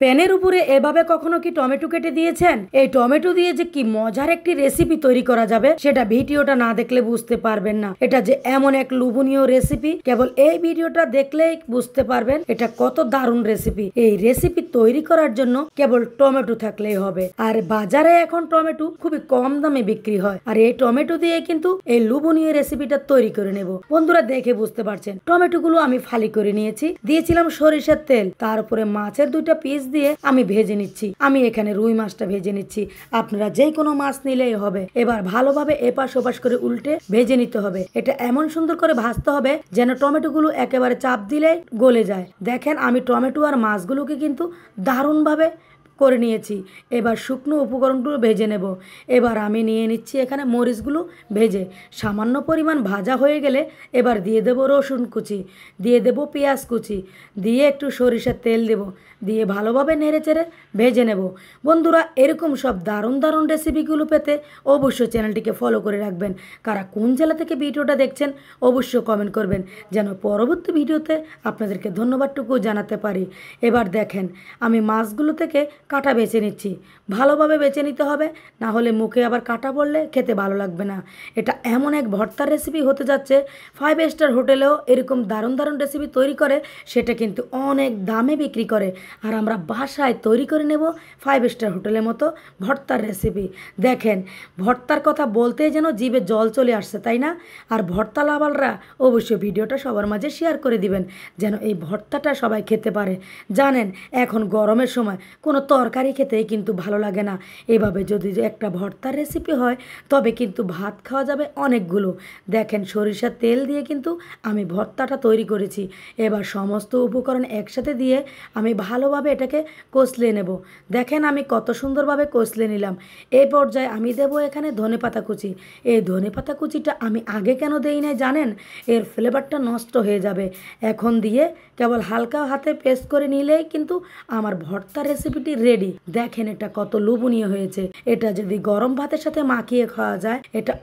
প্যানের উপরে এভাবে কখনো কি টমেটো কেটে দিয়েছেন? এই টমেটো দিয়ে যে কি মজার একটি রেসিপি তৈরি করা যাবে সেটা ভিডিওটা না দেখলে বুঝতে পারবেন না। এটা যে এমন এক লোভনীয় রেসিপি, কেবল এই ভিডিওটা দেখলেই বুঝতে পারবেন এটা কত দারুণ রেসিপি। এই রেসিপি তৈরি করার জন্য কেবল টমেটো থাকলেই হবে। আর বাজারে এখন টমেটো খুবই কম দামে বিক্রি হয়। আর এই টমেটো দিয়ে কিন্তু এই লোভনীয় রেসিপিটা তৈরি করে নেব। বন্ধুরা দেখে বুঝতে পারছেন টমেটো গুলো আমি ফালি করে নিয়েছি, দিয়েছিলাম সরিষার তেল, তার উপরে মাছের দুইটা পিস দিয়ে আমি ভেজে নিচ্ছি। আমি এখানে রুই মাছটা ভেজে নিচ্ছি, আপনারা যে কোনো মাছ নিলেই হবে। এবার ভালোভাবে এপাশ ওপাশ করে উল্টে ভেজে নিতে হবে। এটা এমন সুন্দর করে ভাজতে হবে যেন টমেটো গুলো একেবারে চাপ দিলে গলে যায়। দেখেন আমি টমেটো আর মাছগুলোকে কিন্তু দারুণভাবে করে নিয়েছি। এবার শুকনো উপকরণগুলো ভেজে নেব। এবার আমি নিয়ে নিচ্ছি এখানে মরিচগুলো ভেজে সামান্য পরিমাণ ভাজা হয়ে গেলে এবার দিয়ে দেব রসুন কুচি, দিয়ে দেব পেঁয়াজ কুচি, দিয়ে একটু সরিষার তেল দেব, দিয়ে ভালোভাবে নেড়েচেড়ে ভেজে নেব। বন্ধুরা এরকম সব দারুণ দারুণ রেসিপিগুলো পেতে অবশ্যই চ্যানেলটিকে ফলো করে রাখবেন। কারা কোন জেলা থেকে ভিডিওটা দেখছেন অবশ্যই কমেন্ট করবেন যেন পরবর্তী ভিডিওতে আপনাদেরকে ধন্যবাদটুকু জানাতে পারি। এবার দেখেন আমি মাছগুলো থেকে কাটা বেছে নিচ্ছি। ভালোভাবে বেছে নিতে হবে, না হলে মুখে আবার কাটা পড়লে খেতে ভালো লাগবে না। এটা এমন এক ভর্তার রেসিপি হতে যাচ্ছে, 5 স্টার হোটেলেও এরকম দারুণ দারুণ রেসিপি তৈরি করে সেটা কিন্তু অনেক দামে বিক্রি করে। আর আমরা বাসায় তৈরি করে নেব 5 স্টার হোটেলের মতো ভর্তার রেসিপি। দেখেন ভর্তার কথা বলতেই যেন জিভে জল চলে আসছে, তাই না? আর ভর্তা লাভাররা অবশ্যই ভিডিওটা সবার মাঝে শেয়ার করে দিবেন যেন এই ভর্তাটা সবাই খেতে পারে। জানেন এখন গরমের সময় কোনো তরকারি খেতেই কিন্তু ভালো লাগে না। এভাবে যদি একটা ভর্তার রেসিপি হয় তবে কিন্তু ভাত খাওয়া যাবে অনেকগুলো। দেখেন সরিষার তেল দিয়ে কিন্তু আমি ভর্তাটা তৈরি করেছি। এবার সমস্ত উপকরণ একসাথে দিয়ে আমি ভালোভাবে এটাকে কষলে নেব। দেখেন আমি কত সুন্দরভাবে কষলে নিলাম। এই পর্যায়ে আমি দেব এখানে ধনেপাতা কুচি। এই ধনেপাতা কুচিটা আমি আগে কেন দেই নাই জানেন? এর ফ্লেভারটা নষ্ট হয়ে যাবে। এখন দিয়ে কেবল হালকা হাতে পেস্ট করে নিলেই কিন্তু আমার ভর্তার রেসিপিটি রেডি। দেখেন এটা কত লোভনীয় হয়েছে। এটা যদি গরম ভাতের সাথে মাখিয়ে খাওয়া যায় এটা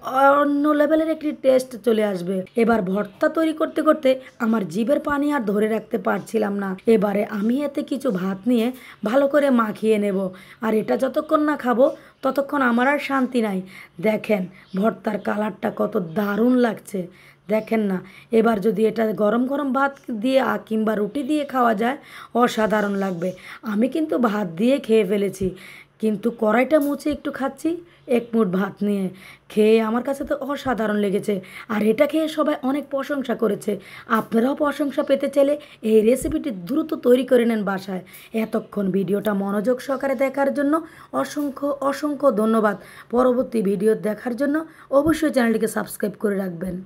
অন্য লেভেলের একটি টেস্ট চলে আসবে। এবার ভর্তা তৈরি করতে করতে আমার জিভের পানি আর ধরে রাখতে পারছিলাম না। এবারে আমি এতে কিছু ভাত নিয়ে ভালো করে মাখিয়ে নেব। আর এটা যতক্ষণ না খাবো ততক্ষণ আমার আর শান্তি নাই। দেখেন ভর্তার কালারটা কত দারুণ লাগছে, দেখেন না? এবার যদি এটা গরম গরম ভাত দিয়ে কিংবা রুটি দিয়ে খাওয়া যায় অসাধারণ লাগবে। আমি কিন্তু ভাত দিয়ে খেয়ে ফেলেছি, কিন্তু কড়াইটা মুছে একটু খাচ্ছি এক মুঠ ভাত নিয়ে। খেয়ে আমার কাছে তো অসাধারণ লেগেছে। আর এটা খেয়ে সবাই অনেক প্রশংসা করেছে। আপনারাও প্রশংসা পেতে চাইলে এই রেসিপিটি দ্রুত তৈরি করে নেন বাসায়। এতক্ষণ ভিডিওটা মনোযোগ সহকারে দেখার জন্য অসংখ্য অসংখ্য ধন্যবাদ। পরবর্তী ভিডিও দেখার জন্য অবশ্যই চ্যানেলটিকে সাবস্ক্রাইব করে রাখবেন।